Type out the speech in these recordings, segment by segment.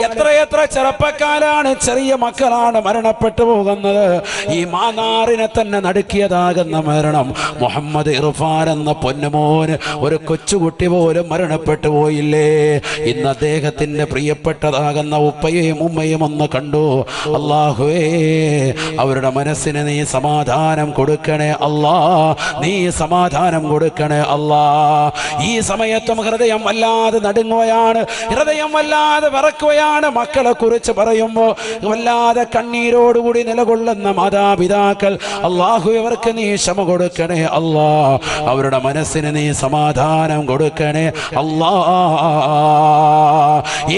എത്രയെത്ര ചെറുപ്പക്കാരാണ്, ചെറിയ മക്കളാണ് മരണപ്പെട്ടു പോകുന്നത്. ഈ മാനാറിനെ തന്നെ നടുക്കിയതാകുന്ന മരണം. മുഹമ്മദ് ഇർഫാൻ എന്ന പൊന്നുമോന് ഒരു കൊച്ചുകുട്ടി പോലും മരണപ്പെട്ടു പോയില്ലേ? ഇന്ന് അദ്ദേഹത്തിന്റെ പ്രിയപ്പെട്ടതാകുന്ന ഉപ്പയും ഉമ്മയും ഒന്ന് കണ്ടു. അല്ലാഹുവേ, അവരുടെ മനസ്സിന് നീ സമാധാനം കൊടുക്കണേ അല്ലാ, നീ സമാധാനം കൊടുക്കണേ അല്ലാ. ഈ സമയത്തും ഹൃദയം വല്ലാതെ നടുങ്ങുകയാണ്, ഹൃദയം വല്ലാതെ വിറക്കുകയാണ്. മക്കളെ കുറിച്ച് പറയുമ്പോൾ വല്ലാതെ കണ്ണീരോടുകൂടി നിലകൊള്ളുന്ന മാതാപിതാക്കൾ, അല്ലാഹു അവർക്ക് നീ ക്ഷമ കൊടുക്കണേ അല്ലാ, അവരുടെ മനസ്സിന് നീ സമാധാനം കൊടുക്കണേ അല്ലാ.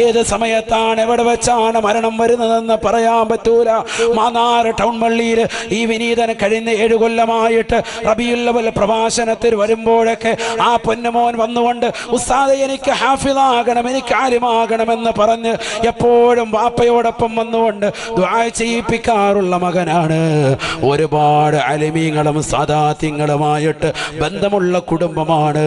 ഏത് സമയത്താണ് എവിടെ വെച്ചാണ് മരണം വരുന്നതെന്ന് പറയാൻ പറ്റൂല. മാന്നാർ ടൗൺ പള്ളിയിൽ ഈ വിനീതൻ കഴിഞ്ഞ 7 കൊല്ലമായിട്ട് റബീഉൽ അവ്വൽ പ്രഭാഷണത്തിൽ വരുമ്പോഴൊക്കെ ആ പൊന്നുമോൻ വന്നുകൊണ്ട് ഉസ്താദേ എനിക്ക് ഹാഫിളാകണം, എനിക്ക് ആലിമാകണമെന്ന് പറഞ്ഞ് എപ്പോഴും വാപ്പയോടൊപ്പം വന്നുകൊണ്ട് ദുആ ചെയ്യിപ്പിക്കാറുള്ള മകനാണ്. ഒരുപാട് അലിമീങ്ങളും സാദാത്യങ്ങളുമായിട്ട് ബന്ധമുള്ള കുടുംബമാണ്.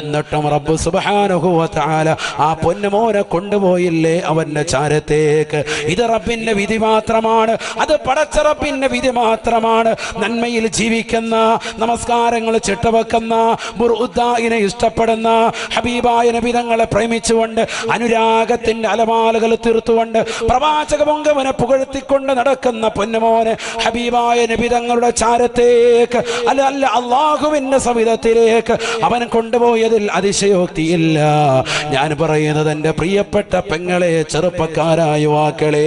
എന്നിട്ടും റബ്ബ് സുബ്ഹാനഹു വ തആല ആ പൊന്നുമോനെ കൊണ്ടുപോയില്ലേ അവന്റെ ചാരത്തേക്ക്? ഇത് റബ്ബിന്റെ വിധി മാത്രമാണ്, അത് പടച്ച റബ്ബിന്റെ വിധി മാത്രമാണ്. നന്മയിൽ ജീവിക്കുന്ന, നമസ്കാരങ്ങൾ ചിട്ടവെക്കുന്ന, ബുർഉദ്ദാഇനെ ഇഷ്ടപ്പെടുന്ന, ഹബീബായ നബി തങ്ങളെ പ്രേമിച്ചുകൊണ്ട് അനുരാഗത്തിന്റെ അലമാലകൾ തീർത്തുകൊണ്ട് പ്രവാചക പൊങ്കവനെ പുകഴ്ത്തിക്കൊണ്ട് നടക്കുന്ന പൊന്നുമോനെ ഹബീബായ നബി തങ്ങളുടെ ചാരത്തേക്ക് അല്ല അല്ലാഹുവിന്റെ സവിധത്തിലേക്ക് അവൻ കൊണ്ടുപോയതിൽ അതിശയോക്തിയില്ല. ഞാൻ പറയുന്നത് എൻ്റെ പ്രിയപ്പെട്ട പെങ്ങളെ, ചെറുപ്പക്കാരായ യുവാക്കളെ,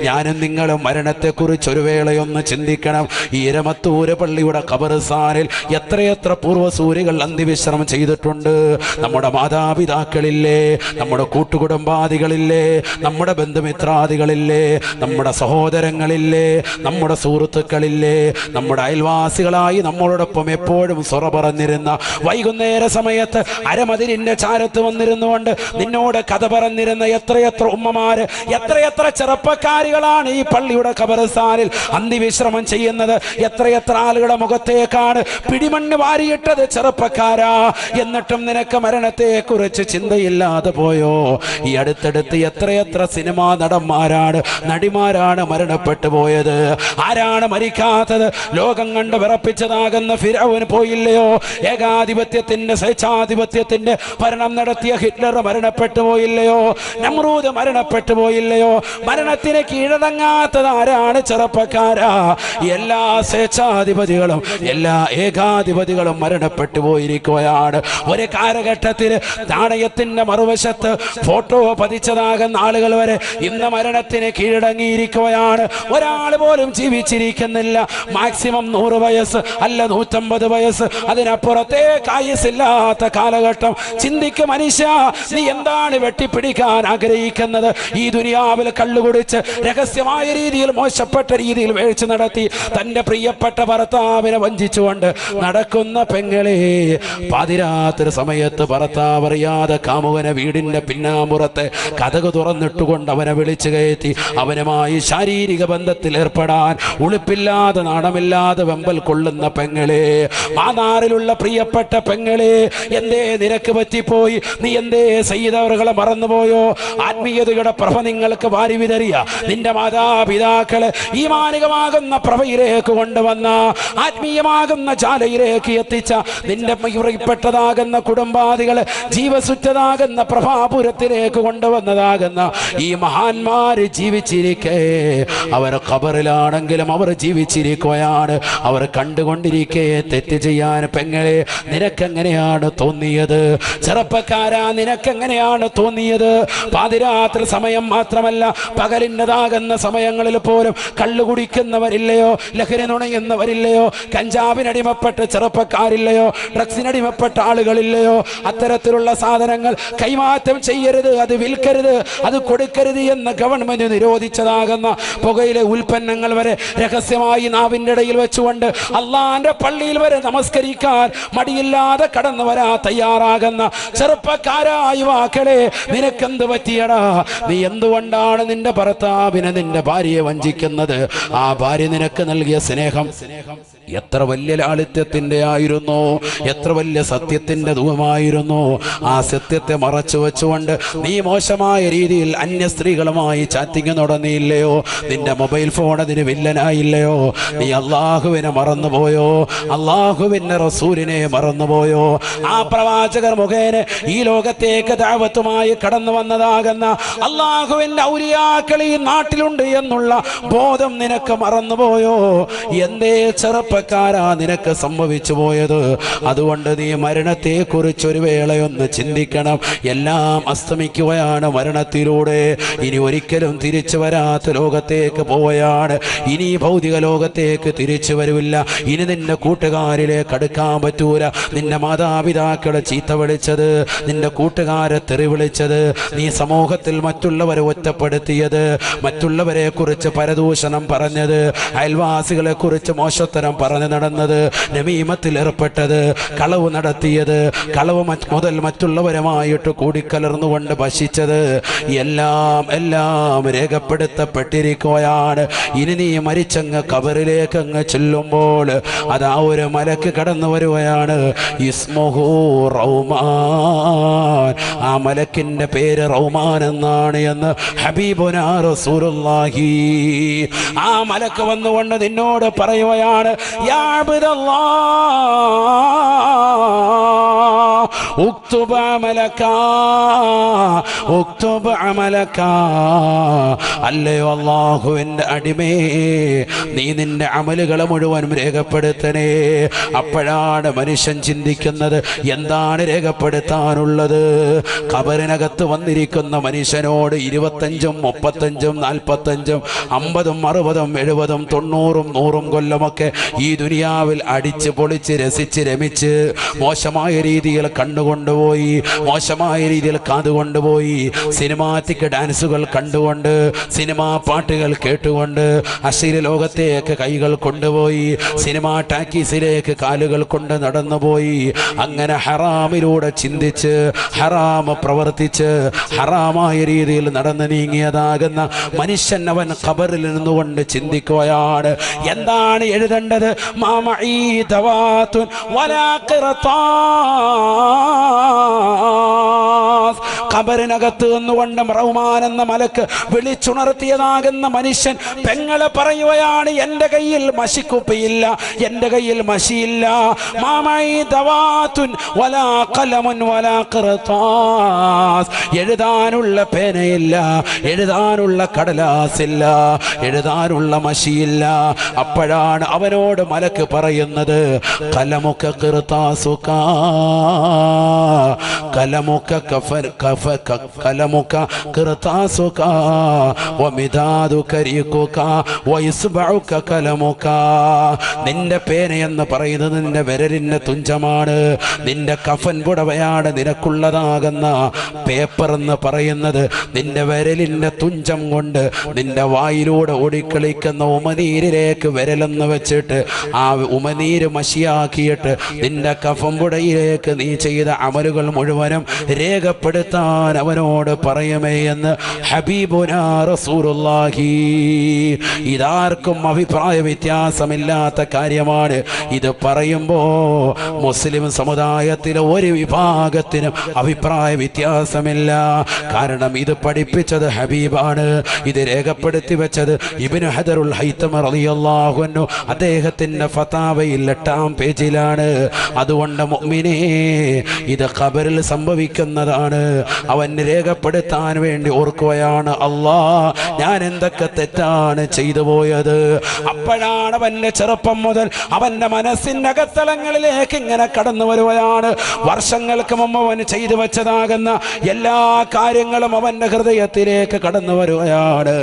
ഞാനും നിങ്ങളും മരണത്തെക്കുറിച്ച് ഒരു വേളയൊന്ന് ചിന്തിക്കണം. ഈ രമത്തൂര് പള്ളിയുടെ ഖബർസ്ഥാനിൽ എത്രയെത്ര പൂർവ്വസൂരികൾ അന്ത്യവിശ്രമം ചെയ്തിട്ടുണ്ട്. നമ്മുടെ മാതാപിതാക്കളില്ലേ, നമ്മുടെ കൂട്ടുകുടുംബാദികളില്ലേ, നമ്മുടെ ബന്ധുമിത്രാദികളില്ലേ, നമ്മുടെ സഹോദരങ്ങളില്ലേ, നമ്മുടെ സുഹൃത്തുക്കളില്ലേ, നമ്മുടെ അയൽവാസികളായി നമ്മളോടൊപ്പം എപ്പോഴും സൊറ പറഞ്ഞിരുന്ന, വൈകുന്നേര സമയത്ത് അരമതിലിന്റെ ചാരത്ത് വന്നിരുന്നുകൊണ്ട് നിന്നോട് കഥ പറഞ്ഞിരുന്ന എത്രയെത്ര ഉമ്മമാര്, എത്രയെത്ര ചെറുപ്പക്കാരികളാണ് ഈ പള്ളിയുടെ ഖബർസ്ഥാനിൽ അന്ത്യവിശ്രമം ചെയ്യുന്നത്. എത്രയെത്ര ആളുകളുടെ മുഖത്തേക്കാണ് പിടിമണ്ണ് വാരിയിട്ടത് ചെറുപ്പക്കാരാ. എന്നിട്ടും നിനക്ക് മരണത്തെ കുറിച്ച് ചിന്തയില്ലാതെ പോയോ? ഈ അടുത്തടുത്ത് എത്രയെത്ര സിനിമാ നടന്മാരാണ്, നടിമാരാണ് മരണപ്പെട്ടു പോയത്. ആരാണ് മരിക്കാത്തത്? ലോകം കണ്ട് വിറപ്പിച്ചതാകുന്ന ഫിർഔൻ പോയില്ലയോ? ഏകാധിപത്യത്തിന്റെ സ്വേച്ഛാധിപത്യത്തിന്റെ ഭരണം നടത്തിയ ഹിറ്റ്ലർ മരണപ്പെട്ടു പോയില്ലയോ? നമ്രൂദ് മരണപ്പെട്ടു പോയില്ലയോ? മരണത്തിന് കീഴടങ്ങാത്തത് ആരാണ്? ചെറുപ്പക്കാരാ. എല്ലാ സ്വേച്ഛാധിപതികളും എല്ലാ ഏകാധിപതികളും മരണപ്പെട്ടു പോയിരിക്കുകയാണ്. ഒരു കാലഘട്ടത്തിൽ നാണയത്തിന്റെ മറുവശത്ത് ഫോട്ടോ പതിച്ചതാകുന്ന ആളുകൾ വരെ ഇന്ന് മരണത്തിന് കീഴടങ്ങിയിരിക്കുകയാണ്. ഒരാൾ പോലും ജീവിച്ചിരിക്കുന്നില്ല. മാക്സിമം 100 വയസ്സ്, അല്ല 150 വയസ്സ്, അതിനപ്പുറത്തേക്ക് ആയുസില്ലാത്ത കാലഘട്ടം. ചിന്തിക്ക് മനുഷ്യ, നീ എന്താണ് വെട്ടിപ്പിടിക്കാൻ ആഗ്രഹിക്കുന്നത്? ഈ ദുനിയാവിൽ കള്ളുകുടിച്ച് രഹസ്യമായ രീതിയിൽ, മോശപ്പെട്ട രീതിയിൽ വീഴ്ച നടത്തി തന്റെ പ്രിയപ്പെട്ട ഭർത്താവിനെ വഞ്ചിച്ചുകൊണ്ട് നടക്കുന്ന പെങ്ങളെ, പാതിരാത്രി സമയത്ത് ഭർത്താവ് അറിയാതെ കാമുകനെ വീടിന്റെ പിന്നാമ്പുറത്തെ കതക് തുറന്നിട്ടുകൊണ്ട് അവനെ വിളിച്ചു കയറ്റി അവനുമായി ശാരീരിക ബന്ധത്തിൽ ഏർപ്പെടാൻ ഉളുപ്പില്ലാതെ നാണമില്ലാതെ വെമ്പൽ കൊള്ളുന്ന പെങ്ങളെ, മാനാറിലുള്ള പ്രിയപ്പെട്ട പെങ്ങളെ, എന്തേ നിനക്ക് പറ്റിപ്പോയി? നീ എന്തേ സയ്യിദവറുകളെ മറന്നുപോയോ? ആത്മീയതയുടെ പ്രഭ നിങ്ങൾക്ക് വാരി വിതറിയ നിന്റെ മാതാപിതാക്കളെ ഈമാനികമാകുന്ന പ്രഭയിലേക്ക് കൊണ്ടുവന്ന, ആത്മീയമാകുന്ന ജാലയിലേക്ക് എത്തിച്ച നിന്റെ പ്രിയപ്പെട്ടതാകുന്ന കുടുംബാദികളെ ജീവസുറ്റതാകുന്ന പ്രഭാപുരത്തിലേക്ക് കൊണ്ടുവന്നതാകുന്ന ഈ മഹാന്മാര് ജീവിച്ചിരിക്കേ, അവർ ഖബറിലാണെങ്കിലും അവർ ജീവിച്ചിരിക്കുകയാണ്. അവർ കണ്ടുകൊണ്ടിരിക്കേ തെറ്റ് ചെയ്യാൻ പെങ്ങളെ നിനക്കെങ്ങനെയാണ് തോന്നിയത്? ചെറുപ്പക്കാരാ, നിനക്കെങ്ങനെയാണ് തോന്നിയത്? പാതിരാത്രി സമയം മാത്രമല്ല, പകലിൻ്റെതാകുന്ന സമയങ്ങളിൽ പോലും കള്ളു കുടിക്കുന്നവരില്ലയോ? ലഹരി നുണയുന്നവരില്ലയോ? കഞ്ചാവിനടിമപ്പെട്ട ചെറുപ്പക്കാരില്ലയോ? ഡ്രഗ്സിനടിമപ്പെട്ട ആളുകളില്ലയോ? അത്തരത്തിലുള്ള സാധനങ്ങൾ കൈമാറ്റം ചെയ്യരുത്, അത് വിൽക്കരുത്, അത് കൊടുക്കരുത് എന്ന് ഗവൺമെന്റ് നിരോധിച്ചതാകുന്ന പുകയിലെ ഉൽപ്പന്നങ്ങൾ വരെ രഹസ്യമായി നാവിൻ്റെ ഇടയിൽ വെച്ചുകൊണ്ട് അള്ളാന്റെ പള്ളിയിൽ വരെ നമസ്കരിക്കാൻ മടിയില്ലാതെ കടന്നു വരാ തയ്യാറാകുന്ന ചെറുപ്പക്കാരായ യുവാക്കളെ, നിനക്കെന്ത് പറ്റിയടാ? നീ എന്തുകൊണ്ടാണ് നിന്റെ ഭർത്താവിനെ, നിന്റെ ഭാര്യയെ വഞ്ചിക്കുന്നത്? ആ ഭാര്യ നിനക്ക് നൽകിയ സ്നേഹം എത്ര വലിയ ലാളിത്യത്തിന്റെ ആയിരുന്നു, എത്ര വലിയ സത്യത്തിന്റെ ധൂമായിരുന്നു. ആ സത്യത്തെ മറച്ചു വെച്ചുകൊണ്ട് നീ മോശമായ രീതിയിൽ അന്യ സ്ത്രീകളുമായി ചാറ്റിങ് നടന്നില്ലയോ? നിന്റെ മൊബൈൽ ഫോൺ അതിന് വില്ലനായില്ലയോ? നീ അള്ളാഹുവിനെ മറന്നുപോയോ? അള്ളാഹുവിന്റെ റസൂലിനെ മറന്നുപോയോ? ആ പ്രവാചകർ മുഖേന ഈ ലോകത്തേക്ക് ദഅവത്തുമായി കടന്നു വന്നതാകുന്ന അള്ളാഹുവിന്റെ ഔലിയാക്കൾ ഈ നാട്ടിലുണ്ട് എന്നുള്ള ബോധം നിനക്ക് മറന്നുപോയോ? എന്തേ ചെറുപ്പക്കാരാ നിനക്ക് സംഭവിച്ചു പോയത്? അതുകൊണ്ട് നീ മരണത്തെ കുറിച്ച് ഒരു വേളയൊന്ന് ചിന്തിക്കണം. എല്ലാം അസ്തമിക്കുകയാണ് മരണത്തിലൂടെ. ഇനി ഒരിക്കലും തിരിച്ചു വരാത്ത ലോകത്തേക്ക് പോവുകയാണ്. ഇനി ഭൗതിക ലോകത്തേക്ക് തിരിച്ചു വരില്ല. ഇനി നിന്റെ കൂട്ടുകാരിലേക്ക് അടുക്കാൻ പറ്റൂല. നിന്റെ മാതാപിതാക്കളെ ചീത്ത വിളിച്ചത്, നിന്റെ കൂട്ടുകാരെ തെറി വിളിച്ചത്, നീ സമൂഹത്തിൽ മറ്റുള്ളവരെ ഒറ്റപ്പെടുത്തിയത്, മറ്റുള്ളവരെ കുറിച്ച് പരദൂഷണം പറഞ്ഞത്, അയൽവാസികളെ കുറിച്ച് മോശത്തരം പറഞ്ഞു നടന്നത്, നമീമത്തിൽ ഏർപ്പെട്ടത്, കളവ് നടത്തിയത്, കളവ് മുതൽ മറ്റുള്ളവരുമായിട്ട് കൂടിക്കലർന്നുകൊണ്ട് ഭക്ഷിച്ചത്, എല്ലാം രേഖപ്പെടുത്തപ്പെട്ടിരിക്കുകയാണ്. ഇനി നീ മരിച്ചങ്ങ് കബറിലേക്ക് അങ്ങ് ചെല്ലുമ്പോൾ അതാ ഒരു മലക്ക് കടന്നു വരുകയാണ്. ഇസ്മുഹു റൗമാൻ. ആ മലക്കിന്റെ പേര് റൗമാൻ എന്നാണ് എന്ന് ഹബീബുനാ റസൂലുള്ളാഹി. ആ മലക്ക് വന്നുകൊണ്ട് നിന്നോട് പറയുകയാണ്, യാ അബ്ദല്ലാഹ് ഉക്തുബ അമലകാ ഉക്തുബ അമലകാ. അല്ലയോ അല്ലാഹുവിന്റെ അടിമേ, നീ നിന്റെ അമലുകളെ മുഴുവൻ രേഖപ്പെടുത്തണേ. അപ്പോഴാണ് മനുഷ്യൻ ചിന്തിക്കുന്നത്, എന്താണ് രേഖപ്പെടുത്താനുള്ളത്? ഖബറിനകത്ത് വന്നിരിക്കുന്ന മനുഷ്യനോട് 25, 35, 45, 50, 60, 70, 90, 100 കൊല്ലമൊക്കെ ഈ ദുനിയാവിൽ അടിച്ച് പൊളിച്ച് രസിച്ച് രമിച്ച് മോശമായ രീതിയിൽ കണ്ടുകൊണ്ടുപോയി, മോശമായ രീതിയിൽ കാതുകൊണ്ടുപോയി, സിനിമാറ്റിക് ഡാൻസുകൾ കണ്ടുകൊണ്ട്, സിനിമാ പാട്ടുകൾ കേട്ടുകൊണ്ട്, അശ്ലീല ലോകത്തേക്ക് കൈകൾ കൊണ്ടുപോയി, സിനിമാ ടാക്കീസിലേക്ക് കാലുകൾ കൊണ്ട് നടന്നുപോയി. അങ്ങനെ ഹറാമിലൂടെ ചിന്തിച്ച്, ഹറാമ പ്രവർത്തിച്ച്, ഹറാമായ രീതിയിൽ നടന്നു നീങ്ങിയതാകുന്ന മനുഷ്യൻ അവൻ ഖബറിൽ നിന്നുകൊണ്ട് ചിന്തിക്കുകയാണ്, എന്താണ് എഴുതേണ്ടത്? മാമഈ ദവാതുൻ വലാ ഖിർതാസ്. ഖബറിനകത്ത് നിന്നുകൊണ്ട് റഹ്മാൻ എന്ന മലക്ക് വിളിച്ചുണർത്തിയതാകുന്ന മനുഷ്യൻ പെങ്ങളെ പറയുകയാണ്, എൻ്റെ കയ്യിൽ മഷിക്കുപ്പിയില്ല, എൻ്റെ കയ്യിൽ മഷിയില്ല. മാമഈ ദവാതുൻ വലാ ഖലമുൻ വലാ ഖിർതാസ്. എഴുതാനുള്ള പേനയില്ല, എഴുതാനുള്ള കടലാസില്ല, എഴുതാനുള്ള മഷിയില്ല. അപ്പോഴാണ് അവനോട് മലക്ക് പറയുന്നത്, കലമുക ഖിർതാസുക കലമുക കലമുക ഖിർതാസുക വമിദാദുകരീഖുക വയസ്ബഉക കലമുക. നിന്റെ പേന എന്ന് പറയുന്നത് നിന്റെ വിരലിന്റെ തുഞ്ചമാണ്, നിന്റെ കഫൻ പുടവയാണ് നിനക്കുള്ളതാകുന്ന പേപ്പർ എന്ന് പറയുന്നത്. നിന്റെ വിരലിന്റെ തുഞ്ചം കൊണ്ട് നിന്റെ വായിലൂടെ ഓടിക്കളിക്കുന്ന ഉമനീരിലേക്ക് വിരലെന്ന് വെച്ചിട്ട് ആ ഉമനീര് മഷിയാക്കിയിട്ട് നിന്റെ കഫംപുടയിലേക്ക് നീ ചെയ്ത അമലുകൾ മുഴുവനും രേഖപ്പെടുത്താൻ അവനോട് പറയുമേ എന്ന് ഹബീബുനാ റസൂലുള്ളാഹി. ഇതാർക്കും അഭിപ്രായ വ്യത്യാസമില്ലാത്ത കാര്യമാണ്. ഇത് പറയുമ്പോൾ മുസ്ലിം സമുദായത്തിലെ ഒരു വിഭാഗത്തിനും അഭിപ്രായ വ്യത്യാസമില്ല. കാരണം ഇത് പഠിപ്പിച്ചത് ഹബീബാണ്, ഇത് രേഖപ്പെടുത്തി വെച്ചത് ഇബ്നു ഹജറുൽ ഹൈതമി റളിയല്ലാഹു അൻഹു അദ്ദേഹത്തിന്റെ ഫതാവയിൽ 8-ാം പേജിലാണ്. അതുകൊണ്ട് മുഅ്മിനേ, ഇത് ഖബറിൽ സംഭവിക്കുന്നതാണ്. അവൻ രേഖപ്പെടുത്താൻ വേണ്ടി ഓർക്കുകയാണ്, അല്ലാഹ് ഞാൻ എന്തൊക്കെ തെറ്റാണ് ചെയ്തു പോയത്. അപ്പോഴാണ് അവന്റെ ചെറുപ്പം മുതൽ അവന്റെ മനസ്സിന്റെ അകത്തളങ്ങളിലേക്ക് ഇങ്ങനെ കടന്നു വരുകയാണ്. വർഷങ്ങൾക്ക് മുമ്പ് അവൻ ചെയ്തു വെച്ചതാകുന്ന എല്ലാ കാര്യങ്ങളും അവന്റെ ഹൃദയത്തിലേക്ക് കടന്നു വരുകയാണ്.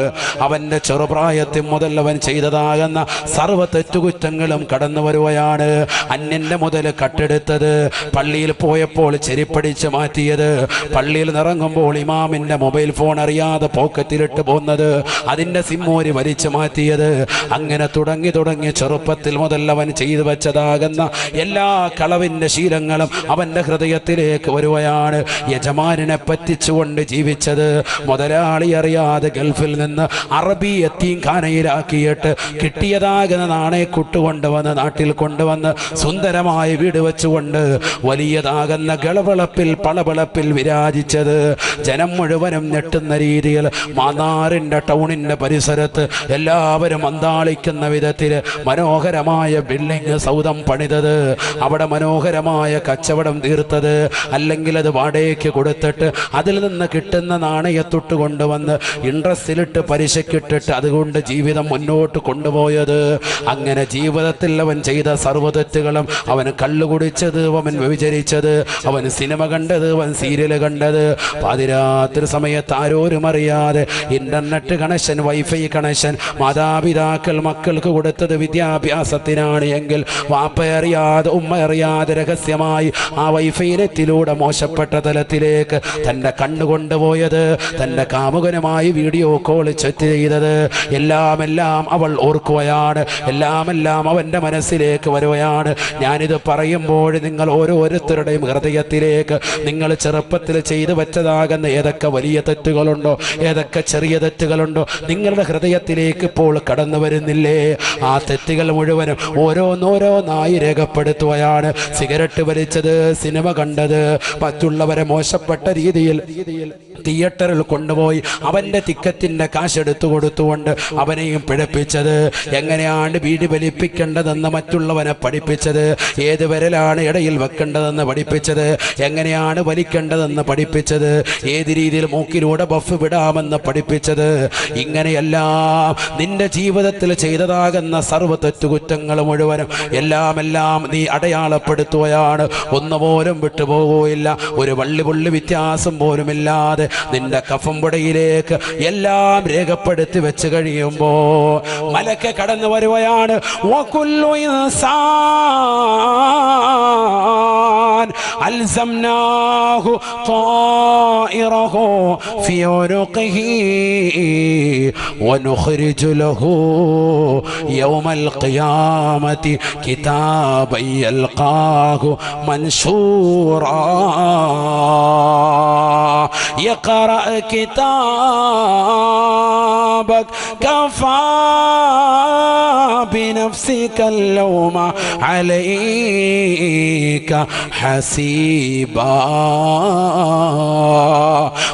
അവന്റെ ചെറുപ്രായത്തിൽ മുതൽ അവൻ ചെയ്തതാകുന്ന സർവ്വ തെറ്റുകുറ്റങ്ങളും കടന്നു വരുകയാണ്. അന്യന്റെ മുതൽ കട്ടെടുത്തത്, പള്ളിയിൽ പോയപ്പോൾ ചെരിപ്പടിച്ച് മാറ്റിയത്, പള്ളിയിൽ നിന്ന് ഇറങ്ങുമ്പോൾ ഇമാമിന്റെ മൊബൈൽ ഫോൺ അറിയാതെ പോക്കറ്റിലിട്ട് പോകുന്നത്, അതിന്റെ സിമ്മോരി വലിച്ചു മാറ്റിയത്, അങ്ങനെ തുടങ്ങി ചെറുപ്പത്തിൽ മുതൽ അവൻ ചെയ്തു വെച്ചതാകുന്ന എല്ലാ കളവിന്റെ ശീലങ്ങളും അവന്റെ ഹൃദയത്തിലേക്ക് വരുകയാണ്. യജമാനെ പറ്റിച്ചുകൊണ്ട് ജീവിച്ചത്, മുതലാളി അറിയാതെ ഗൾഫിൽ നിന്ന് അറബി യത്തീംഖാനയിലാക്കിയിട്ട് കിട്ടിയതാകുന്ന നാണയക്കുട്ട് കൊണ്ടുവന്ന് നാട്ടിൽ കൊണ്ടുവന്ന് സുന്ദരമായ വീട് വെച്ചുകൊണ്ട് വലിയതാകുന്ന ഗളവിളപ്പിൽ പളവിളപ്പിൽ വിരാജിച്ചത് ജനം മുഴുവനും ഞെട്ടുന്ന രീതിയിൽ മാന്നാറിന്റെ ടൗണിന്റെ പരിസരത്ത് എല്ലാവരും അന്താളിക്കുന്ന വിധത്തിൽ മനോഹരമായ ബിൽഡിംഗ് സൗധം പണിതത്, അവിടെ മനോഹരമായ കച്ചവടം തീർത്തത്, അല്ലെങ്കിൽ അത് വാടകയ്ക്ക് കൊടുത്തിട്ട് അതിൽ നിന്ന് കിട്ടുന്ന നാണയത്തൊട്ട് കൊണ്ടുവന്ന് ഇൻട്രസ്റ്റിലിട്ട് പലിശക്കിട്ടിട്ട് അതുകൊണ്ട് ജീവിതം മുന്നോട്ട് കൊണ്ടുപോയത്. അങ്ങനെ ജീവിതത്തിൽ അവൻ ചെയ്ത സർവ്വ തെറ്റുകളും, അവൻ കള്ളു കുടിച്ചത്, അവൻ വ്യഭിചരിച്ചത്, അവൻ സിനിമ കണ്ടത്, അവൻ സീരിയൽ കണ്ടത്, പാതിരാത്രി സമയത്ത് ആരോരും അറിയാതെ ഇന്റർനെറ്റ് കണക്ഷൻ, വൈഫൈ കണക്ഷൻ മാതാപിതാക്കൾ മക്കൾക്ക് കൊടുത്തത് വിദ്യാഭ്യാസത്തിനാണ് എങ്കിൽ വാപ്പ അറിയാതെ ഉമ്മ അറിയാതെ രഹസ്യമായി ആ വൈഫൈ നെറ്റിലൂടെ മോശപ്പെട്ട തലത്തിലേക്ക് തൻ്റെ കണ്ണുകൊണ്ടുപോയത്, തൻ്റെ കാമുകനുമായി വീഡിയോ കോൾ ചാറ്റ് ചെയ്തത്, എല്ലാം അവൾ ഓർക്കുകയാണ്, എല്ലാം അവൻ്റെ മനസ്സിലേക്ക് വരുകയാണ്. ഞാനിത് പറയുമ്പോൾ നിങ്ങൾ ഓരോരുത്തരുടെയും ഹൃദയത്തിലേക്ക് നിങ്ങൾ ചെറുപ്പത്തിൽ ചെയ്തു വെച്ചതാകുന്ന ഏതൊക്കെ വലിയ തെറ്റുകളുണ്ടോ, ഏതൊക്കെ ചെറിയ തെറ്റുകളുണ്ടോ നിങ്ങളുടെ ഹൃദയത്തിലേക്ക് ഇപ്പോൾ കടന്നു വരുന്നില്ലേ? ആ തെറ്റുകൾ മുഴുവനും ഓരോന്നോരോന്നായി രേഖപ്പെടുത്തുകയാണ്. സിഗരറ്റ് വലിച്ചത്, സിനിമ കണ്ടത്, മറ്റുള്ളവരെ മോശപ്പെട്ട രീതിയിൽ തിയേറ്ററിൽ കൊണ്ടുപോയി അവൻ്റെ ടിക്കറ്റിൻ്റെ കാശെടുത്തു കൊടുത്തുകൊണ്ട് അവനെയും പിഴപ്പിച്ചത്, എങ്ങനെയാണ് വീട് വലിപ്പിക്കേണ്ടതെന്ന് മറ്റുള്ളവനെ പഠിപ്പിച്ചത്, ഏത് വിരലാണ് ഇടയിൽ വെക്കേണ്ടതെന്ന് പഠിപ്പിച്ചത്, എങ്ങനെയാണ് വലിക്കേണ്ടതെന്ന് പഠിപ്പിച്ചത്, ഏത് രീതിയിൽ മൂക്കിലൂടെ ബഫ് വിടാമെന്ന് പഠിപ്പിച്ചത്. ഇങ്ങനെയെല്ലാം നിന്റെ ജീവിതത്തിൽ ചെയ്തതാകുന്ന സർവ്വ തെറ്റുകുറ്റങ്ങൾ മുഴുവനും എല്ലാം നീ അടയാളപ്പെടുത്തുകയാണ്. ഒന്നുപോലും വിട്ടുപോകുകയില്ല, ഒരു വള്ളിപുള്ളി വ്യത്യാസം പോലുമില്ലാതെ നിന്റെ കഫംപുടയിലേക്ക് എല്ലാം രേഖപ്പെടുത്തി വെച്ച് കഴിയുമ്പോ മലക്ക് കടന്നു വരുകയാണ്. വകുല്ലു ഇൻസാൻ അൽസംനാഹു ത്വാഇറഹു ഫി ഉനുഖിഹി വനുഖ്രിജു ലഹു യൗമൽ ഖിയാമത്തി കിതാബൻ യൽഖാഹു മൻശൂറാ يقرأ كتابك كفى بنفسك اليوم عليك حسيبا.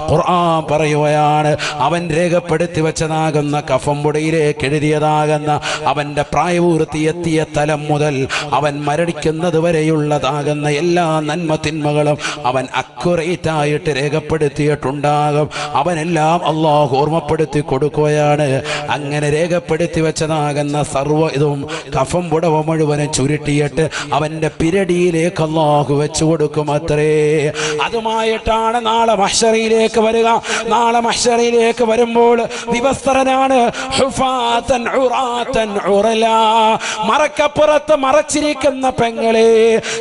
ഖുർആൻ പറയുകയാണ്, അവൻ രേഖപ്പെടുത്തി വെച്ചതാകുന്ന കഫംപുടയിലേക്ക് എഴുതിയതാകുന്ന അവൻ്റെ പ്രായപൂർത്തിയെത്തിയ തലം മുതൽ അവൻ മരണിക്കുന്നത് വരെയുള്ളതാകുന്ന എല്ലാ നന്മ തിന്മകളും അവൻ അക്യുറേറ്റ് ആയിട്ട് രേഖപ്പെടുത്തിയിട്ടുണ്ടാകും. അവനെല്ലാം അള്ളാഹു ഓർമ്മപ്പെടുത്തി കൊടുക്കുകയാണ്. അങ്ങനെ രേഖപ്പെടുത്തി വെച്ചതാകുന്ന സർവ്വ ഇതും കഫം പുടവ മുഴുവനും ചുരുട്ടിയിട്ട് അവൻ്റെ പിരടിയിലേക്ക് അള്ളാഹു വെച്ചു കൊടുക്കും അത്രേ. അതുമായിട്ടാണ് നാളെ മഹ്ശറിലേക്ക് വരിക. നാളെ മഹ്ശറിലേക്ക് വരുമ്പോൾ വിവസ്ത്രനാണ്, ഹുഫാതൻ ഉറാതൻ ഉറലാ, മറക്കപ്പുറത്ത് മറച്ചിരിക്കുന്ന പെങ്ങളെ,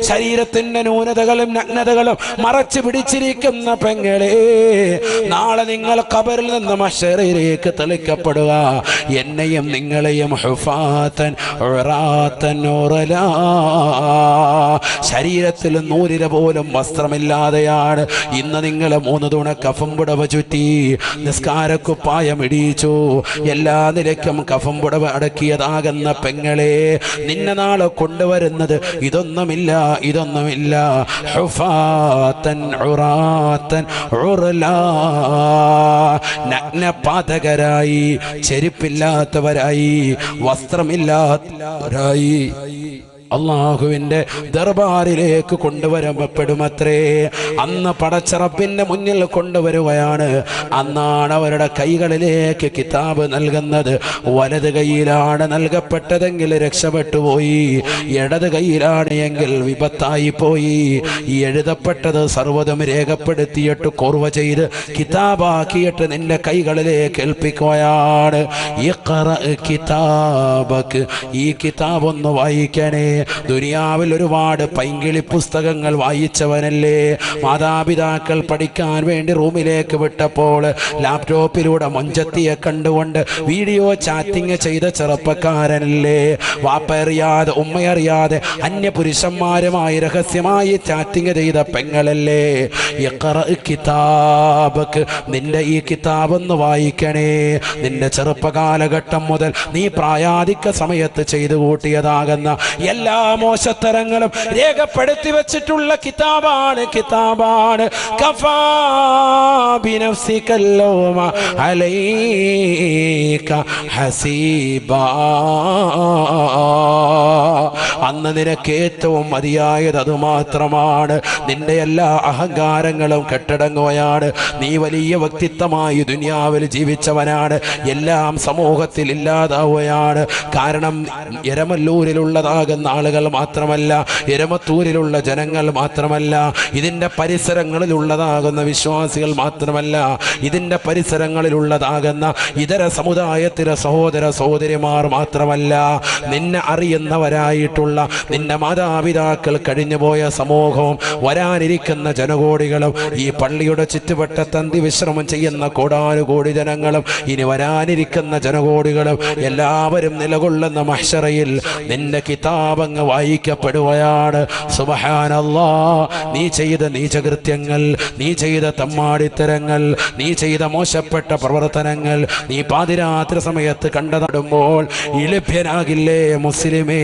ശരീരത്തിന്റെ ന്യൂനതകളും നഗ്നതകളും മറച്ചു പിടിച്ചിരിക്കുന്ന പെങ്ങളെ, നാളെ നിങ്ങൾ ഖബറിൽ നിന്ന് മഹ്ശറിലേക്ക് തെളിക്കപ്പെടുക. എന്നെയും നിങ്ങളെയും ഹുഫാതൻ ഉറാതൻ ഉറലാ, ശരീരത്തിൽ നൂലിര പോലും വസ്ത്രമില്ലാതെയാണ് ഇന്ന് നിങ്ങൾ 3 തുണ കഫം പുടവ ചുറ്റി നിസ്കാരക്കുപ്പായം ഇടിയിച്ചു, എല്ലാ നിലയ്ക്കും കഫം പുടവ അടക്കിയതാകുന്ന പെങ്ങളെ, നിന്നെ നാളെ കൊണ്ടുവരുന്നത് ഇതൊന്നുമില്ല. ഹുഫാതൻ ഉറാതൻ ഉറലാ, നഗ്നപാതകരായി, ചെരുപ്പില്ലാത്തവരായി, വസ്ത്രമില്ലാത്തവരായി അള്ളാഹുവിൻ്റെ ദർബാറിലേക്ക് കൊണ്ടുവരപ്പെടുമത്രേ. അന്ന് പടച്ചറപ്പിൻ്റെ മുന്നിൽ കൊണ്ടുവരുകയാണ്. അന്നാണ് അവരുടെ കൈകളിലേക്ക് കിതാബ് നൽകുന്നത്. വലത് കൈയിലാണ് നൽകപ്പെട്ടതെങ്കിൽ രക്ഷപ്പെട്ടുപോയി, ഇടത് കൈയിലാണ് എങ്കിൽ വിപത്തായി പോയി. ഈ എഴുതപ്പെട്ടത് സർവ്വതും രേഖപ്പെടുത്തിയിട്ട് കോർവ ചെയ്ത് കിതാബാക്കിയിട്ട് നിന്റെ കൈകളിലേക്ക് ഏൽപ്പിക്കുകയാണ്. ഇഖ്റ കിതാബക്, ഈ കിതാബ് ഒന്ന് വായിക്കണേ. ദുനിയാവിൽ ഒരുപാട് പൈങ്കിളി പുസ്തകങ്ങൾ വായിച്ചവനല്ലേ? മാതാപിതാക്കൾ പഠിക്കാൻ വേണ്ടി റൂമിലേക്ക് വിട്ടപ്പോൾ ലാപ്ടോപ്പിലൂടെ മൊഞ്ചത്തിയെ കണ്ടുകൊണ്ട് വീഡിയോ ചാറ്റിംഗ് ചെയ്ത ചെറുപ്പക്കാരനല്ലേ? വാപ്പയറിയാതെ ഉമ്മയറിയാതെ അന്യ പുരുഷന്മാരുമായി രഹസ്യമായി ചാറ്റിംഗ് ചെയ്ത പെങ്ങളല്ലേ? ഇഖ്റ കിതാബക്, നിന്റെ ഈ കിതാബൊന്ന് വായിക്കണേ. നിന്റെ ചെറുപ്പകാലഘട്ടം മുതൽ നീ പ്രായാധിക സമയത്ത് ചെയ്തു കൂട്ടിയതാകുന്ന എല്ലാ മോശത്തരങ്ങളും രേഖപ്പെടുത്തി വെച്ചിട്ടുള്ള കിതാബാണ്. കഫാ ബിനഫ്സിക ലൗമ അലൈക ഹസീബാ. അന്ന് നിനക്ക് ഏറ്റവും മതിയായത് അതുമാത്രമാണ്. നിന്റെ എല്ലാ അഹങ്കാരങ്ങളും കെട്ടടങ്ങുകയാണ്. നീ വലിയ വ്യക്തിത്വമായി ദുനിയാവിൽ ജീവിച്ചവനാണ്. എല്ലാം സമൂഹത്തിൽ ഇല്ലാതാവുകയാണ്. കാരണം എരമല്ലൂരിലുള്ളതാകുന്ന ആളുകൾ മാത്രമല്ല, എരമത്തൂരിലുള്ള ജനങ്ങൾ മാത്രമല്ല, ഇതിൻ്റെ പരിസരങ്ങളിലുള്ളതാകുന്ന വിശ്വാസികൾ മാത്രമല്ല, ഇതിൻ്റെ പരിസരങ്ങളിലുള്ളതാകുന്ന ഇതര സമുദായത്തിലെ സഹോദര സഹോദരിമാർ മാത്രമല്ല, നിന്നെ അറിയുന്നവരായിട്ടുള്ള നിന്റെ മാതാപിതാക്കൾ കഴിഞ്ഞുപോയ സമൂഹവും വരാനിരിക്കുന്ന ജനകോടികളും ഈ പള്ളിയുടെ ചുറ്റുവട്ടത്തന്തി വിശ്രമം ചെയ്യുന്ന കോടാനുകോടി ജനങ്ങളും ഇനി വരാനിരിക്കുന്ന ജനകോടികളും എല്ലാവരും നിലകൊള്ളുന്ന മഹ്ശറയിൽ നിന്റെ കിതാബങ്ങ് വായിക്കപ്പെടുകയാണ്. സുബ്ഹാനല്ലാഹ്, നീ ചെയ്ത നീചകൃത്യങ്ങൾ, നീ ചെയ്ത തമ്മാടിത്തരങ്ങൾ, നീ ചെയ്ത മോശപ്പെട്ട പ്രവർത്തനങ്ങൾ നീ പാതിരാത്രി സമയത്ത് കണ്ടതാടുമ്പോൾ ഇലഭ്യനാകില്ലേ മുസ്ലിമേ?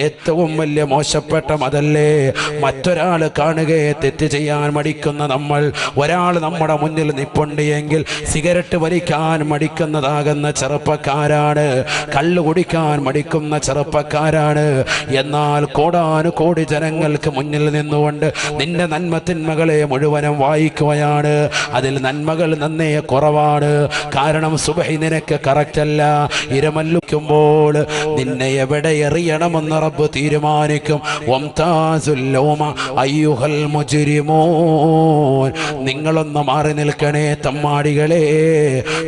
ഏറ്റവും വലിയ മോശപ്പെട്ട മതല്ലേ മറ്റൊരാൾ കാണുകയെ തെറ്റ് ചെയ്യാൻ മടിക്കുന്ന നമ്മൾ? ഒരാൾ നമ്മുടെ മുന്നിൽ നിപ്പുണ്ട് എങ്കിൽ സിഗരറ്റ് വലിക്കാൻ മടിക്കുന്നതാകുന്ന ചെറുപ്പക്കാരാണ്, കള്ളു കുടിക്കാൻ മടിക്കുന്ന ചെറുപ്പക്കാരാണ്. എന്നാൽ കോടാനുകോടി ജനങ്ങൾക്ക് മുന്നിൽ നിന്നുകൊണ്ട് നിന്റെ നന്മത്തിന്മകളെ മുഴുവനും വായിക്കുകയാണ്. അതിൽ നന്മകൾ നന്നേ കുറവാണ്. കാരണം സുബഹി നിനക്ക് കറക്റ്റല്ല. ഇരമല്ലിക്കുമ്പോൾ നിന്നെ എവിടെ എറിയണമെന്ന് റബ്ബ് തീരുമാനിക്കും. വംതാസുൽ ലൗമ അയ്യുഹൽ മുജ്രിമൂൻ, നിങ്ങളൊന്ന് മാറി നിൽക്കണേ തമ്മാടികളെ.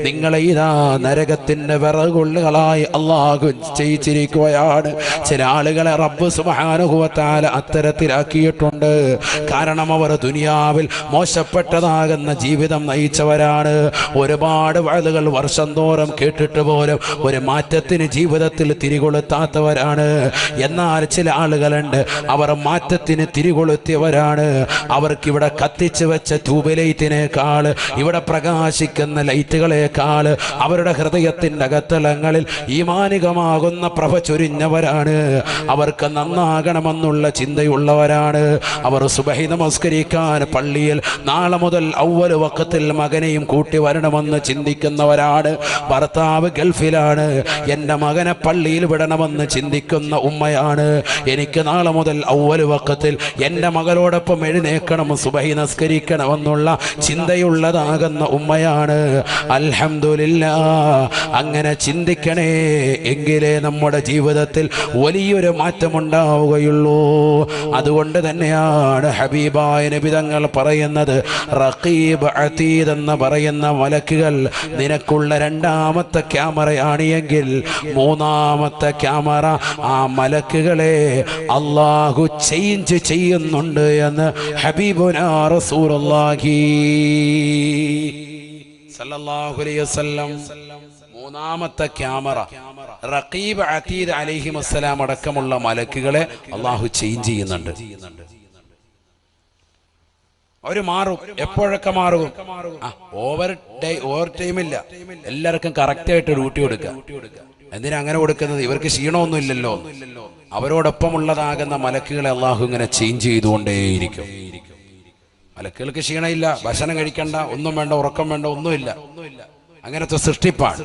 നിങ്ങളെ ഇതാ നരകത്തിന്റെ വിറകുള്ളുകളായി അള്ളാഹു ചെയ്യിച്ചിരിക്കുകയാണ്. ചില ആളുകളെ റബ്ബ് സുബ്ഹാനഹു വ തആല അത്തരത്തിലാക്കിയിട്ടുണ്ട്. കാരണം അവർ ദുനിയാവിൽ മോശപ്പെട്ടതാകുന്ന ജീവിതം നയിച്ചവരാണ്. ഒരുപാട് വഅദുകൾ വർഷം തോറും കേട്ടിട്ട് പോലും ഒരു മാറ്റത്തിന് ജീവിതത്തിൽ തിരികൊളുത്താത്തവരാണ്. എന്നാൽ ചില ആളുകളുണ്ട്, അവർ മാറ്റത്തിന് തിരികൊളുത്തിയവരാണ്. അവർക്കിവിടെ കത്തിച്ചു വെച്ച ട്യൂബ് ലൈറ്റിനേക്കാൾ, ഇവിടെ പ്രകാശിക്കുന്ന ലൈറ്റുകളേക്കാൾ അവരുടെ ഹൃദയത്തിൻ്റെ അകത്തളങ്ങളിൽ ഈമാനികമാകുന്ന പ്രഭ ചൊരിഞ്ഞവരാണ്. അവർക്ക് നന്നാകണമെന്നുള്ള ചിന്തയുള്ളവരാണ്. അവർ സുബഹി നമസ്കരിക്കാൻ പള്ളിയിൽ നാളെ മുതൽ അവ്വൽ വഖത്തിൽ മകനെയും കൂട്ടി വരണമെന്ന് ചിന്തിക്കുന്നവരാണ്. ഭർത്താവ് ഗൾഫിലാണ്, എൻ്റെ മകനെ പള്ളിയിൽ വിടണമെന്ന് ചിന്തിക്കുന്ന ഉമ്മയാണ്. എനിക്ക് നാളെ മുതൽ അവ്വൽ വഖത്തിൽ എൻ്റെ മകളോടൊപ്പം എഴുന്നേക്കണം, സുബഹി നമസ്കരിക്കണമെന്നുള്ള ചിന്തയുള്ളതാകുന്ന ഉമ്മയാണ്. അൽഹംദുലില്ലാഹ്, അങ്ങനെ ചിന്തിക്കണേ, എങ്കിലേ നമ്മുടെ ജീവിതത്തിൽ വലിയൊരു മാറ്റമുണ്ടാവുകയുള്ളൂ. അതുകൊണ്ട് തന്നെയാണ് ഹബീബായ നബി തങ്ങൾ പറയുന്നത്, റഖീബ് അതീദ് എന്ന് പറയുന്ന മലക്കുകൾ നിനക്കുള്ള രണ്ടാമത്തെ ക്യാമറയാണ് എങ്കിൽ മൂന്നാമത്തെ ക്യാമറ ആ മലക്കുകളെ അല്ലാഹു ചേഞ്ച് ചെയ്യുന്നുണ്ട് എന്ന് ഹബീബുനാ റസൂലുള്ളാഹി സല്ലല്ലാഹു അലൈഹി വസല്ലം. മൂന്നാമത്തെ ക്യാമറ റഖീബ് അതീദ് അലൈഹിമുസ്സലാം അടക്കമുള്ള മലക്കുകളെ അല്ലാഹു ചേഞ്ച് ചെയ്യുന്നുണ്ട്. അവര് മാറും. എപ്പോഴൊക്കെ മാറും? ഓവർ ടൈം ഇല്ല, എല്ലാവർക്കും കറക്റ്റായിട്ട് ഡ്യൂട്ടി കൊടുക്കുക. എന്തിനാ അങ്ങനെ കൊടുക്കുന്നത്? ഇവർക്ക് ക്ഷീണമൊന്നും ഇല്ലല്ലോ. അവരോടൊപ്പമുള്ളതാകുന്ന മലക്കുകളെ അള്ളാഹു ഇങ്ങനെ ചേഞ്ച് ചെയ്തുകൊണ്ടേയിരിക്കും. മലക്കുകൾക്ക് ക്ഷീണമില്ല, ഭക്ഷണം കഴിക്കണ്ട, ഒന്നും വേണ്ട, ഉറക്കം വേണ്ട, ഒന്നുമില്ല. അങ്ങനത്തെ സൃഷ്ടിപ്പാണ്.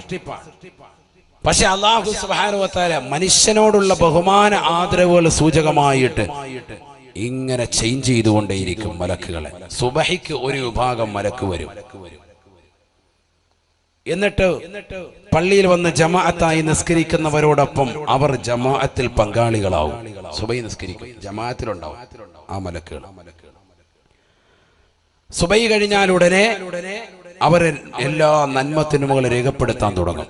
പക്ഷെ അള്ളാഹു സുബ്ഹാനഹു വ തആല മനുഷ്യനോടുള്ള ബഹുമാന ആദരവുകൾ സൂചകമായിട്ട് ഇങ്ങനെ ചേഞ്ച് ചെയ്തുകൊണ്ടേയിരിക്കും മലക്കുകളെ. സുബഹിക്ക് ഒരു വിഭാഗം മലക്ക് വരും, എന്നിട്ട് പള്ളിയിൽ വന്ന് ജമാഅത്തായി നിസ്കരിക്കുന്നവരോടൊപ്പം അവർ ജമാഅത്തിൽ പങ്കാളികളാവും. സുബഹി നിസ്കരിക്കും, ജമാഅത്തിലുണ്ടാവും ആ മലക്കുകൾ. സുബഹി കഴിഞ്ഞാൽ ഉടനെ അവർ എല്ലാ നന്മത്തിനുമുകൾ രേഖപ്പെടുത്താൻ തുടങ്ങും.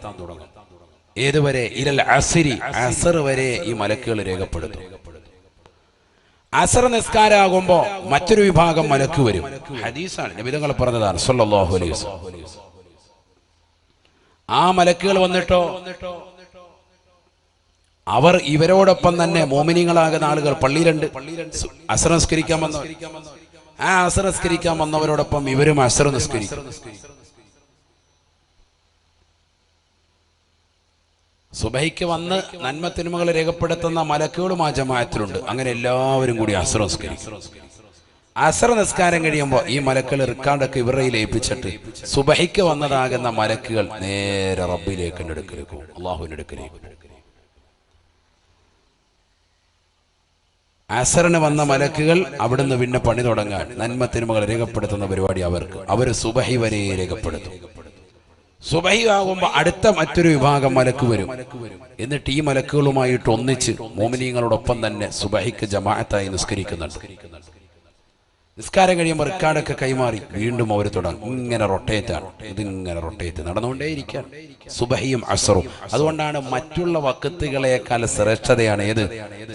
ഏതുവരെ? ഇലൽ അസ്രി, അസ്ർ വരെ ഈ മലക്കുകൾ രേഖപ്പെടുത്തും. അസർ നിസ്കാരമാകുമ്പോ മറ്റൊരു വിഭാഗം മലക്ക് വരും. ഹദീസാണ്, നബി തങ്ങൾ പറഞ്ഞതാണ് സല്ലല്ലാഹു അലൈഹി വസല്ലം. ആ മലക്കുകൾ വന്നിട്ടോ അവർ ഇവരോടൊപ്പം തന്നെ മോമിനികളാകുന്ന ആളുകൾ പള്ളിയിലുണ്ട്. അസർ നിസ്കരിക്കാൻ വന്നവർ, ആ അസർ നിസ്കരിക്കാൻ വന്നവരോടൊപ്പം ഇവരും അസർ നിസ്കരിക്കും. സുബഹിക്ക് വന്ന് നന്മ തിന്മകൾ രേഖപ്പെടുത്തുന്ന മലക്കുകളും ആ ജമാഅത്തിലുണ്ട്. അങ്ങനെ എല്ലാവരും കൂടി അസർ നിസ്കരിക്കും. അസർ നിസ്കാരം കഴിയുമ്പോൾ ഈ മലക്കുകൾ റിക്കാർഡൊക്കെ ഇവരുടെ ഏൽപ്പിച്ചിട്ട് സുബഹിക്ക് വന്നതാകുന്ന മലക്കുകൾ നേരെ റബ്ബിലേക്ക് എടുക്കലേക്കും, അള്ളാഹുവിന്റെ അടുക്കലേക്ക്. അസറിന് വന്ന മലക്കുകൾ അവിടുന്ന് പിന്നെ പണി തുടങ്ങാൻ നന്മ തിന്മകൾ രേഖപ്പെടുത്തുന്ന പരിപാടി അവർ സുബഹി വരെ രേഖപ്പെടുത്തും. സുബഹി ആകുമ്പോൾ അടുത്ത മറ്റൊരു വിഭാഗം മലക്ക് വരും. എന്നിട്ട് ഈ മലക്കുകളുമായിട്ട് ഒന്നിച്ച് മോമിനീങ്ങളോടൊപ്പം തന്നെ സുബഹിക്ക് ജമാഅത്തായി നിസ്കരിക്കുന്നുണ്ട്. നിസ്കാരം കഴിയുമ്പോൾ റിക്കാർഡൊക്കെ കൈമാറി വീണ്ടും അവർ തുടങ്ങും. ഇങ്ങനെ റൊട്ടേറ്റാണ്, ഇതിങ്ങനെ റൊട്ടേറ്റ് നടന്നുകൊണ്ടേയിരിക്കാൻ സുബഹിയും അസറും. അതുകൊണ്ടാണ് മറ്റുള്ള വഖത്തുകളെക്കാൾ ശ്രേഷ്ഠതയാണ് ഏത്?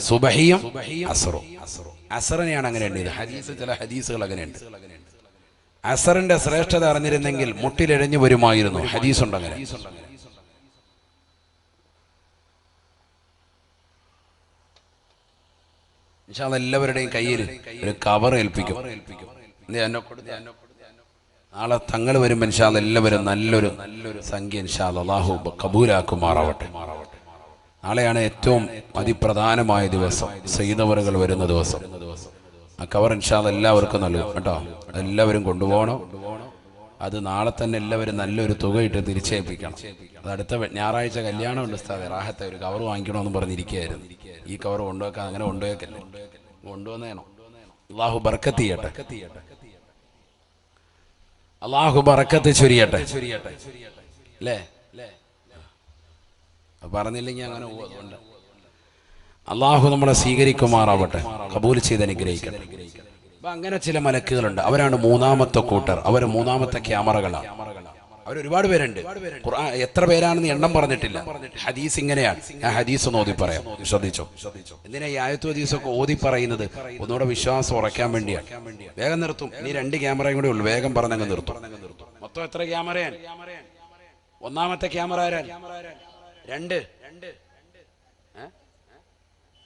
സുബഹിയും അസറും. അസറിനെയാണ് അങ്ങനെ ഉണ്ട്. ചില ഹദീസുകൾ അങ്ങനെയുണ്ട്. അസറിന്റെ ശ്രേഷ്ഠത അറിഞ്ഞിരുന്നെങ്കിൽ മുട്ടിലെഴഞ്ഞു വരുമായിരുന്നു. ഹദീസുണ്ട് അങ്ങനെ. എല്ലാവരുടെയും കയ്യിൽ ഒരു കവർ ഏൽപ്പിക്കും. നാളെ തങ്ങൾ വരുമ്പോൾ ഇൻഷാ എല്ലാവരും നല്ലൊരു സംഖ്യ ഇൻഷാ അല്ലാഹു കബൂലാക്കുമാറാവട്ടെ. നാളെയാണ് ഏറ്റവും അതിപ്രധാനമായ ദിവസം, സയ്യിദവറുകൾ വരുന്ന ദിവസം. ആ കവർ ഇൻഷാ അല്ലാഹ് എല്ലാവർക്കും നൽകും കേട്ടോ. എല്ലാവരും കൊണ്ടുപോകണം. അത് നാളെ തന്നെ എല്ലാവരും നല്ലൊരു തുക ഇട്ട് തിരിച്ചേൽപ്പിക്കണം. അത് അടുത്ത ഞായറാഴ്ച കല്യാണം ഉണ്ട് ഉസ്താദേ, റാഹത്തെ ഒരു കവർ വാങ്ങിക്കണമെന്ന് പറഞ്ഞിരിക്കുകയായിരുന്നു. ഈ കവർ കൊണ്ടുവെക്കാൻ അങ്ങനെ കൊണ്ടുവെക്കല്ലേ, കൊണ്ടുവന്നേണോ. അള്ളാഹു ബർക്കത്ത് ചെയ്യട്ടെ, അള്ളാഹു ബർക്കത്ത് ചൊരിയട്ടെ അല്ലേ. പറഞ്ഞില്ലെങ്കിൽ അങ്ങനെ അള്ളാഹു നമ്മളെ സ്വീകരിക്കുമാറാവട്ടെ, കബൂൽ ചെയ്ത് അനുഗ്രഹിക്കട്ടെ. അപ്പൊ അങ്ങനെ ചില മലക്കുകളുണ്ട്. അവരാണ് മൂന്നാമത്തെ കൂട്ടർ. അവർ മൂന്നാമത്തെ ക്യാമറകളാണ്. അവരൊരുപാട് പേരുണ്ട്. ഖുർആൻ എത്ര പേരാണെന്ന് എണ്ണം പറഞ്ഞിട്ടില്ല. ഹദീസ് ഇങ്ങനെയാണ്. ഞാൻ ഹദീസ് ഒന്ന് ഓതി പറയാം, ശ്രദ്ധിച്ചോ. എന്തിനാ ഈ ആയത്തു ഹദീസൊക്കെ ഓതി പറയുന്നത്? ഒന്നുകൂടെ വിശ്വാസം ഉറയ്ക്കാൻ വേണ്ടിയാണ്. വേഗം നിർത്തും. ഇനി 2 ക്യാമറയും കൂടെ ഉള്ളു. വേഗം പറഞ്ഞങ്ങ് നിർത്തും. മൊത്തം എത്ര ക്യാമറയാണ്? ഒന്നാമത്തെ ക്യാമറ ആരാൻ? 2.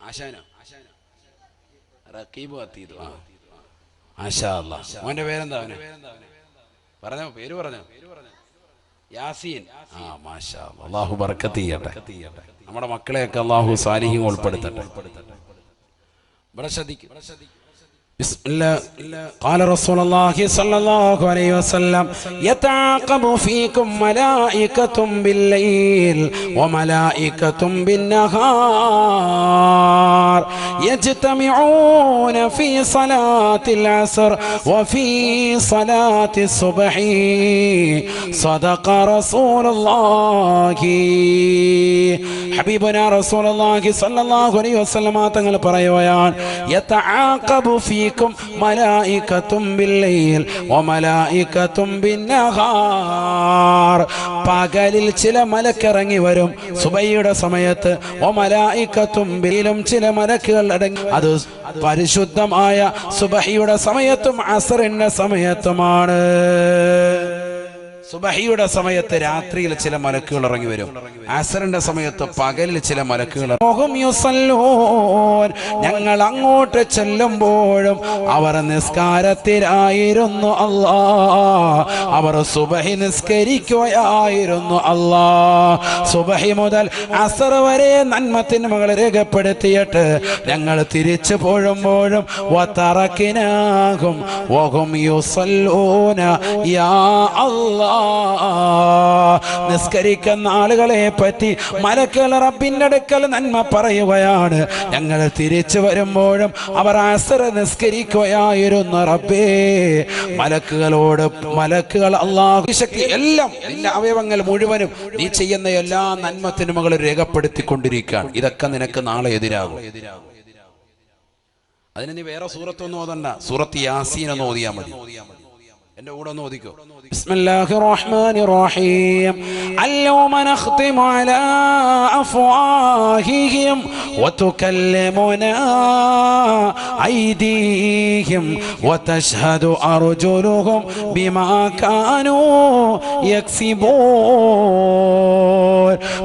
ആശാനോ? റഖീബ് അത്തീദ്. മാഷാ അല്ലാഹ്. മോന്റെ പേരെന്താ? പറഞ്ഞോ, പേര് പറഞ്ഞോ. യാസീൻ. മാഷാ അല്ലാഹ്. അല്ലാഹു ബർക്കത്ത് ചെയ്യട്ടെ. നമ്മുടെ മക്കളെയൊക്കെ അല്ലാഹു സാലിഹീൻ ഉൾപ്പെടുത്തട്ടെ. ഇവിടെ ശ്രദ്ധിക്കും. بسم الله. قال رسول الله صلى الله عليه وسلم يتعاقب فيكم ملائكة بالليل وملائكة بالنهار يجتمعون في صلاة العصر وفي صلاة الصبح صدق رسول الله. حبيبنا رسول الله صلى الله عليه وسلم തങ്ങൾ പറയുകയാണ്, يتعاقب فيكم ملائكة بالليل وملائكة بالنهار. പകലിൽ ചില മലക്ക് ഇറങ്ങി വരും സുബഹിയുടെ സമയത്ത്. വമലായികത്തും ബിലും ചില മലക്കുകൾ അടങ്ങി. അത് പരിശുദ്ധമായ സുബഹിയുടെ സമയത്തും അസറിന്റെ സമയത്തുമാണ്. സുബഹിയുടെ സമയത്ത് രാത്രിയിൽ ചില മലക്കുകൾ ഇറങ്ങി വരും. അസറിന്റെ സമയത്ത് പകലിൽ ചില മലക്കുകൾ. ഞങ്ങൾ അങ്ങോട്ട് ചെല്ലുമ്പോഴും അവർ നിസ്കാരത്തിലായിരുന്നു അല്ലാ. അവർ സുബഹി നിസ്കരിക്കുകയായിരുന്നു അല്ലാ. സുബഹി മുതൽ അസർ വരെ നന്മ തിന്മകൾ രേഖപ്പെടുത്തിയിട്ട് ഞങ്ങൾ തിരിച്ചു പോഴുമ്പോഴും വതറക്കിനാഹും വഹും യുസല്ലൂന യാ അല്ലാ. നിസ്കരിക്കുന്ന ആളുകളെ പറ്റി മലക്കുകൾ റബ്ബിന്റെ അടുക്കൽ നന്മ പറയുകയാണ്. ഞങ്ങൾ തിരിച്ചു വരുമ്പോഴും അവർ അസർ നിസ്കരിക്കുകയായിരുന്നു റബ്ബേ. മലക്കുകൾ അല്ലാഹു ശക്തി എല്ലാ അവയവങ്ങൾ മുഴുവനും നീ ചെയ്യുന്ന എല്ലാ നന്മ തിന്മകളും രേഖപ്പെടുത്തിക്കൊണ്ടിരിക്കുകയാണ്. ഇതൊക്കെ നിനക്ക് നാളെ എതിരാകും. അതിന് നീ വേറെ സൂറത്തൊന്നും ഓതണ്ട, സൂറത്ത് യാസീൻ എന്ന് ഓതിയാൽ മതി. എന്റെ കൂടെ ഒന്ന് ഓദിക്കോ. ബിസ്മില്ലാഹിർ റഹ്മാനിർ റഹീം. അൽയൗമ നഖ്തിമു അലാ അഫ്വാഹിഹിം വതുകല്ലിമുനാ ഐദീഹിം വതശ്ഹദു അർജുലുഹും ബിമാ കാനൂ യക്സിബൂൻ.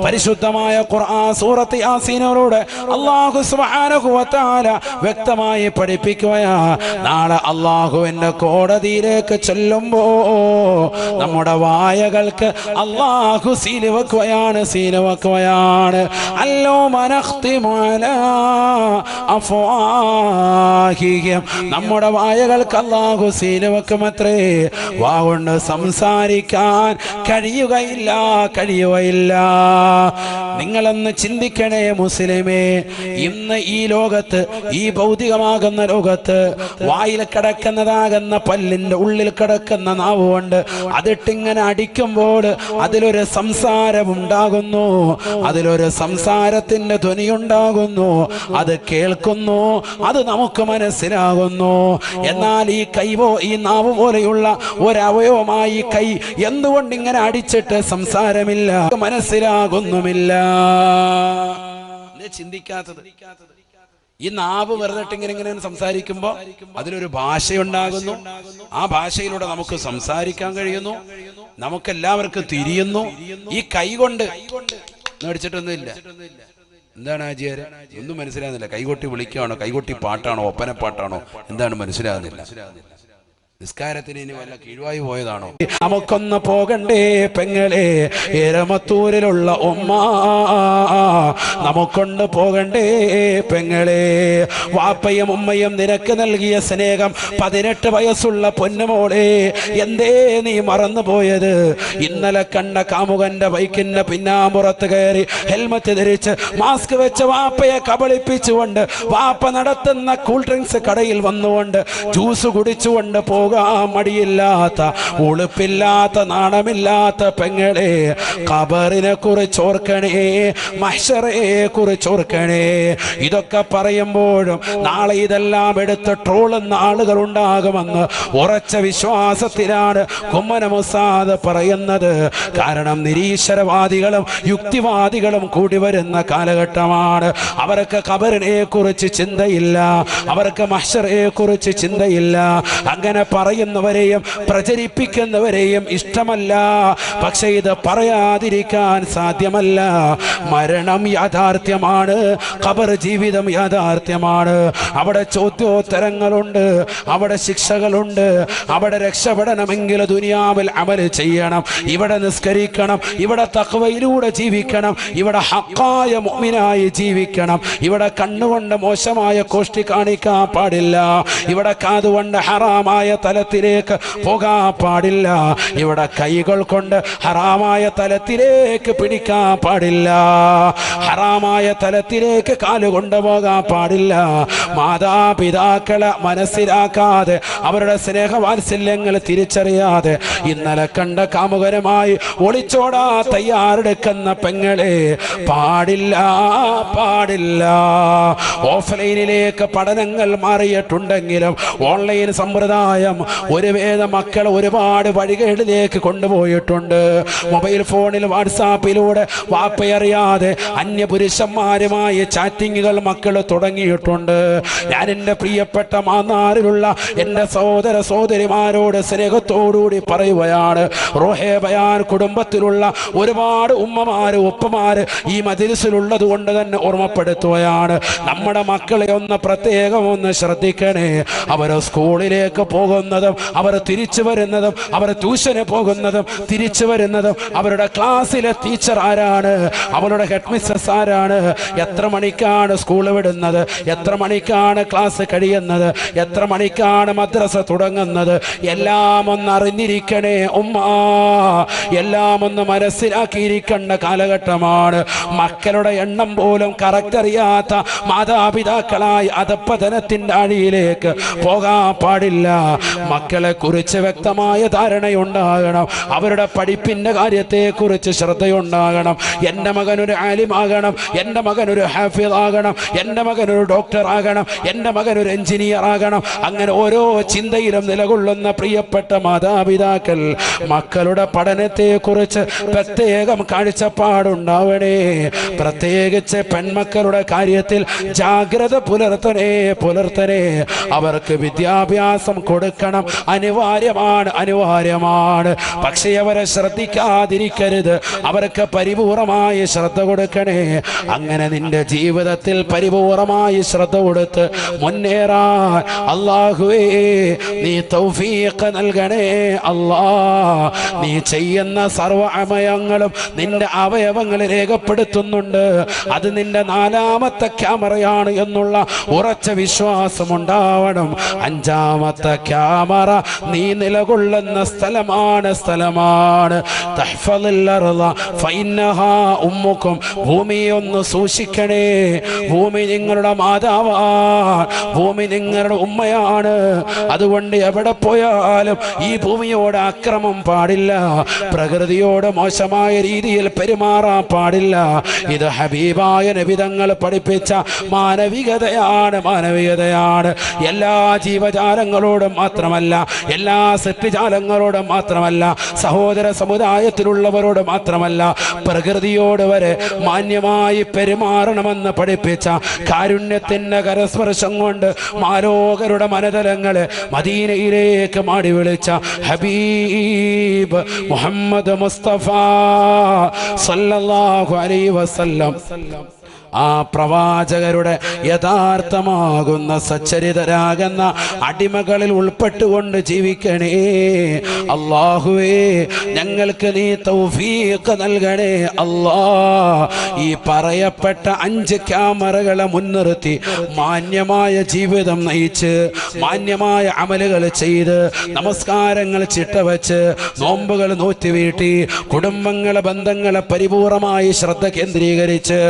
പരിശുദ്ധമായ ഖുർആൻ സൂറത്ത് യാസീനിലൂടെ അല്ലാഹു സുബ്ഹാനഹു വ തആല വ്യക്തമായി പഠിപ്പിക്കുകയാ, നാളെ അല്ലാഹുവിന്റെ കോടതിയിലേക്ക് ചെല്ലുമ്പോ നമ്മുടെ വായകൾക്ക് അല്ലാഹു സീൽ വെക്കുകയാണ്. അല്ലോ മനഖ്തിമു അലാ അഫ്വാഹിഹിം, നമ്മുടെ വായകൾക്ക് അല്ലാഹു സീൽ വെക്കുമത്രേ. വാ കൊണ്ട് സംസാരിക്കാൻ കഴിയുകയില്ല. നിങ്ങളൊന്ന് ചിന്തിക്കണേ മുസ്ലിമേ, ഇന്ന് ഈ ലോകത്ത്, ഈ ഭൗതികമാകുന്ന ലോകത്ത് വായിൽ കിടക്കുന്നതാകുന്ന പല്ലിന്റെ ഉള്ളിൽ കിടക്കുന്ന നാവ് കൊണ്ട് അതിട്ടിങ്ങനെ അടിക്കുമ്പോൾ അതിലൊരു സംസാരമുണ്ടാകുന്നു, അതിലൊരു സംസാരത്തിന്റെ ധ്വനിയുണ്ടാകുന്നു, അത് കേൾക്കുന്നു, അത് നമുക്ക് മനസ്സിലാകുന്നു. എന്നാൽ ഈ ഈ നാവ് പോലെയുള്ള ഒരവയവമായി കൈ എന്തുകൊണ്ട് ഇങ്ങനെ അടിച്ചിട്ട് സംസാരമില്ല, മനസ്സിലാകുന്നുമില്ല? ചിന്തിക്കാത്തത്. ഈ നാവ് വെറുതെ ഇങ്ങനെ സംസാരിക്കുമ്പോ അതിലൊരു ഭാഷയുണ്ടാകുന്നു, ആ ഭാഷയിലൂടെ നമുക്ക് സംസാരിക്കാൻ കഴിയുന്നു, നമുക്കെല്ലാവർക്കും തിരിയുന്നു. ഈ കൈ കൊണ്ട് അടിച്ചിട്ടൊന്നുമില്ല. എന്താണ് ആജിയാരെ? ഒന്നും മനസ്സിലാകുന്നില്ല. കൈകൊട്ടി വിളിക്കുകയാണോ, കൈകൊട്ടി പാട്ടാണോ, ഒപ്പനപ്പാട്ടാണോ, എന്താണ് മനസ്സിലാകുന്നില്ല. നിസ്കാരത്തിന് ഇനി വല്ല കീഴ്വായി പോയതാണോ? നമുക്കൊന്ന് പോകണ്ടേ പെങ്ങളെ, എരമത്തൂരിലുള്ള ഉമ്മ നമുക്കൊണ്ട് പോകണ്ടേ പെങ്ങളെ? വാപ്പയും ഉമ്മയും നിനക്ക് നൽകിയ സ്നേഹം 18 വയസ്സുള്ള പൊന്നുമോളെ എന്തേ നീ മറന്നു പോയത്? ഇന്നലെ കണ്ട കാമുകന്റെ ബൈക്കിന്റെ പിന്നാമ്പുറത്ത് കയറി ഹെൽമറ്റ് ധരിച്ച് മാസ്ക് വെച്ച് വാപ്പയെ കബളിപ്പിച്ചുകൊണ്ട് വാപ്പ നടത്തുന്ന കൂൾ ഡ്രിങ്ക്സ് കടയിൽ വന്നുകൊണ്ട് ജ്യൂസ് കുടിച്ചുകൊണ്ട് മടിയില്ലാത്ത, ഉളുപ്പില്ലാത്ത, നാണമില്ലാത്ത പെങ്ങളെ, ഖബറിനെ കുറിച്ച് ഓർക്കണേ, മഹ്ശറയെ കുറിച്ച് ഓർക്കണേ. ഇതൊക്കെ പറയുമ്പോഴും നാളെ ഇതെല്ലാം എടുത്ത് ട്രോളുന്ന ആളുകൾ ഉണ്ടാകുമെന്ന് ഉറച്ച വിശ്വാസത്തിലാണ് കുമ്മന മുസാദ് പറയുന്നത്. കാരണം നിരീശ്വരവാദികളും യുക്തിവാദികളും കൂടി വരുന്ന കാലഘട്ടമാണ്. അവർക്ക് ഖബറിനെ കുറിച്ച് ചിന്തയില്ല, അവർക്ക് മഹ്ശറയെ കുറിച്ച് ചിന്തയില്ല. അങ്ങനെ പറയുന്നവരെയും പ്രചരിപ്പിക്കുന്നവരെയും ഇഷ്ടമല്ല. പക്ഷെ ഇത് പറയാതിരിക്കാൻ സാധ്യമല്ല. മരണം യാഥാർത്ഥ്യമാണ്, ഖബർ ജീവിതം യാഥാർത്ഥ്യമാണ്. അവിടെ ചോദ്യോത്തരങ്ങളുണ്ട്, അവിടെ ശിക്ഷകളുണ്ട്. അവിടെ രക്ഷപ്പെടണമെങ്കിൽ ദുനിയാവിൽ അമൽ ചെയ്യണം, ഇവിടെ നിസ്കരിക്കണം, ഇവിടെ തഖ്വയിലൂടെ ജീവിക്കണം, ഇവിടെ ഹഖായ മുഅ്മിനായി ജീവിക്കണം. ഇവിടെ കണ്ണുകൊണ്ട് മോശമായ കോഷ്ടി കാണിക്കാൻ പാടില്ല, ഇവിടെ കാതുകൊണ്ട് ഹറാമായ തലത്തിലേക്ക് പോകാൻ പാടില്ല, ഇവിടെ കൈകൾ കൊണ്ട് ഹറാമായ തലത്തിലേക്ക് പിടിക്കാൻ പാടില്ല, ഹറാമായ തലത്തിലേക്ക് കാലുകൊണ്ട് പോകാൻ പാടില്ല. മാതാപിതാക്കളെ മനസ്സിലാക്കാതെ, അവരുടെ സ്നേഹവാത്സല്യങ്ങൾ തിരിച്ചറിയാതെ ഇന്നലെ കണ്ട കാമുകനുമായി ഒളിച്ചോടാ തയ്യാറെടുക്കുന്ന പെങ്ങളെ പാടില്ല. ഓഫ്ലൈനിലേക്ക് പഠനങ്ങൾ മാറിയിട്ടുണ്ടെങ്കിലും ഓൺലൈൻ സമ്പ്രദായം ഒരുവേദ മക്കളെ ഒരുപാട് വഴികളിലേക്ക് കൊണ്ടുപോയിട്ടുണ്ട്. മൊബൈൽ ഫോണിൽ വാട്സാപ്പിലൂടെ വാപ്പയറിയാതെ അന്യപുരുഷന്മാരുമായി ചാറ്റിങ്ങുകൾ മക്കൾ തുടങ്ങിയിട്ടുണ്ട്. ഞാൻ എൻ്റെ പ്രിയപ്പെട്ട മാന്നാറിലുള്ള എൻ്റെ സഹോദര സഹോദരിമാരോട് സ്നേഹത്തോടുകൂടി പറയുകയാണ്, റോഹേ ബയാൻ കുടുംബത്തിലുള്ള ഒരുപാട് ഉമ്മമാര് ഉപ്പമാര് ഈ മജ്‌ലിസിലുള്ളത് കൊണ്ട് തന്നെ ഓർമ്മപ്പെടുത്തുകയാണ്, നമ്മുടെ മക്കളെ ഒന്ന് പ്രത്യേകം ഒന്ന് ശ്രദ്ധിക്കണേ. അവർ സ്കൂളിലേക്ക് പോകുന്നതും അവർ തിരിച്ചു വരുന്നതും, അവർ ട്യൂഷന് പോകുന്നതും തിരിച്ചു വരുന്നതും, അവരുടെ ക്ലാസ്സിലെ ടീച്ചർ ആരാണ്, അവരുടെ ഹെഡ് മിസ്സസ് ആരാണ്, എത്ര മണിക്കാണ് സ്കൂൾ വിടുന്നത്, എത്ര മണിക്കാണ് ക്ലാസ് കഴിയുന്നത്, എത്ര മണിക്കാണ് മദ്രസ തുടങ്ങുന്നത്, എല്ലാം ഒന്ന് അറിഞ്ഞിരിക്കണേ ഉമ്മ, എല്ലാം ഒന്ന് മനസ്സിലാക്കിയിരിക്കേണ്ട കാലഘട്ടമാണ്. മക്കളുടെ എണ്ണം പോലും കറക്റ്റ് അറിയാത്ത മാതാപിതാക്കളായി അധപ്പതനത്തിന്റെ അടിയിലേക്ക് പോകാൻ പാടില്ല. മക്കളെ കുറിച്ച് വ്യക്തമായ ധാരണയുണ്ടാകണം. അവരുടെ പഠിപ്പിന്റെ കാര്യത്തെക്കുറിച്ച് ശ്രദ്ധയുണ്ടാകണം. എൻ്റെ മകനൊരു ആലിമാകണം, എൻ്റെ മകനൊരു ഹാഫിദ് ആകണം, എൻ്റെ മകനൊരു ഡോക്ടർ ആകണം, എൻ്റെ മകനൊരു എഞ്ചിനീയർ ആകണം. അങ്ങനെ ഓരോ ചിന്തയിലും നിലകൊള്ളുന്ന പ്രിയപ്പെട്ട മാതാപിതാക്കൾ മക്കളുടെ പഠനത്തെക്കുറിച്ച് പ്രത്യേകം കാഴ്ചപ്പാടുണ്ടാവണേ. പ്രത്യേകിച്ച് പെൺമക്കളുടെ കാര്യത്തിൽ ജാഗ്രത പുലർത്തണേ. അവർക്ക് വിദ്യാഭ്യാസം കൊടുക്കണം, അനിവാര്യമാണ്. പക്ഷേ അവരെ ശ്രദ്ധിക്കാതിരിക്കരുത്, അവർക്ക് പരിപൂർണമായി ശ്രദ്ധ കൊടുക്കണേ. അങ്ങനെ നിന്റെ ജീവിതത്തിൽ പരിപൂർണമായി ശ്രദ്ധ കൊടുത്ത് മുന്നേറാൻ അല്ലാഹുവേ നീ തൗഫീഖ് നൽകണേ. അല്ലാ, നീ ചെയ്യുന്ന സർവ്വ അമയങ്ങളും നിന്റെ അവയവങ്ങൾ രേഖപ്പെടുത്തുന്നുണ്ട്. അത് നിന്റെ 4ാമത്തെ ക്യാമറയാണ് എന്നുള്ള ഉറച്ച വിശ്വാസമുണ്ടാവണം. 5ാമത്തെ ക്യാമറ നീ നിലകൊള്ളുന്ന സ്ഥലമാണ്. തഹ്ഫളിൽ അർള ഫഇന്നഹാ ഉമ്മുക്കും. ഭൂമിയെ ഒന്ന് സൂക്ഷിക്കണേ. ഭൂമി നിങ്ങളുടെ മാതാവാണ്, ഭൂമി നിങ്ങളുടെ ഉമ്മയാണ്. അതുകൊണ്ട് എവിടെ പോയാലും ഈ ഭൂമിയോട് അക്രമം പാടില്ല, പ്രകൃതിയോട് മോശമായ രീതിയിൽ പെരുമാറാൻ പാടില്ല. ഇത് ഹബീബായ നബി തങ്ങൾ പഠിപ്പിച്ച മാനവികതയാണ്. എല്ലാ ജീവജാലങ്ങളോടും മാത്രമല്ല, എല്ലാ സൃഷ്ടിജാലങ്ങളോടും മാത്രമല്ല, സഹോദര സമുദായത്തിലുള്ളവരോട് മാത്രമല്ല, പ്രകൃതിയോട് വരെ മാന്യമായി പെരുമാറണമെന്ന് പഠിപ്പിച്ച കാരുണ്യത്തിന്റെ കരസ്പർശം കൊണ്ട് മാലോകരുടെ മനതലങ്ങളെ മദീനയിലേക്ക് മാടി വിളിച്ച ഹബീബ് മുഹമ്മദ് മുസ്തഫ സല്ലല്ലാഹു അലൈഹി വസല്ലം ആ പ്രവാചകരുടെ യഥാർത്ഥമാകുന്ന സച്ചരിതരാകുന്ന അടിമകളിൽ ഉൾപ്പെട്ടുകൊണ്ട് ജീവിക്കണേ. അല്ലാഹുവേ, ഞങ്ങൾക്ക് നീ തൗഫീഖ് നൽകണേ. അല്ലാ, ഈ പറയപ്പെട്ട 5 ക്യാമറകളെ മുൻനിർത്തി മാന്യമായ ജീവിതം നയിച്ച്, മാന്യമായ അമലുകൾ ചെയ്ത്, നമസ്കാരങ്ങൾ ചിട്ടവച്ച്, നോമ്പുകൾ നോറ്റുവീട്ടി, കുടുംബങ്ങളെ ബന്ധങ്ങളെ പരിപൂർണമായി ശ്രദ്ധ കേന്ദ്രീകരിച്ച്,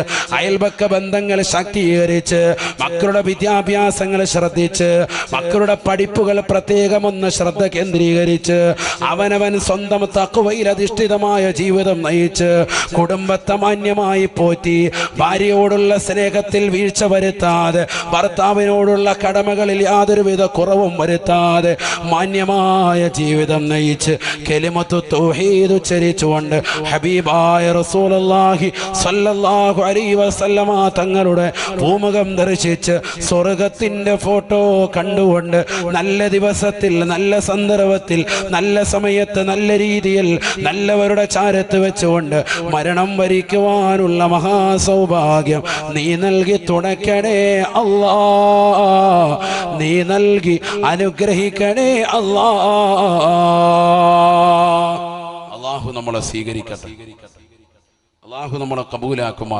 അയൽപക്ക ബന്ധങ്ങൾ ശാക്തീകരിച്ച്, മക്കളുടെ വിദ്യാഭ്യാസങ്ങൾ ശ്രദ്ധിച്ച്, മക്കളുടെ പഠിപ്പുകൾ പ്രത്യേകമൊന്ന് ശ്രദ്ധ കേന്ദ്രീകരിച്ച്, അവനവൻ സ്വന്തം തഖ്വയിൽ അധിഷ്ഠിതമായ ജീവിതം നയിച്ച്, കുടുംബത്തെ മാന്യമായി പോറ്റി, ഭാര്യയോടുള്ള സ്നേഹത്തിൽ വീഴ്ച വരുത്താതെ, ഭർത്താവിനോടുള്ള കടമകളിൽ യാതൊരുവിധ കുറവും വരുത്താതെ മാന്യമായ ജീവിതം നയിച്ച്, കലിമത്തു തൗഹീദ് ഉച്ചരിച്ചുകൊണ്ട് ഹബീബായ റസൂലുള്ളാഹി സ്വല്ലല്ലാഹു അലൈഹി വസല്ലം തങ്ങളുടെ ഭൂമുഖം ദർശിച്ച് സ്വർഗത്തിന്റെ ഫോട്ടോ കണ്ടുകൊണ്ട് നല്ല ദിവസത്തിൽ, നല്ല സന്ദർഭത്തിൽ, നല്ല സമയത്ത്, നല്ല രീതിയിൽ നല്ലവരുടെ ചാരത്ത് വെച്ചുകൊണ്ട് മരണം വരിക്കുവാനുള്ള മഹാസൗഭാഗ്യം നീ നൽകി തുണയ്ക്കണേ. അല്ലാ, നീ നൽകി അനുഗ്രഹിക്കണേ. അല്ലാഹു നമ്മളെ സ്വീകരിക്കട്ടെ. അല്ലാഹു നമ്മളെ കബൂലാക്കുമാർ.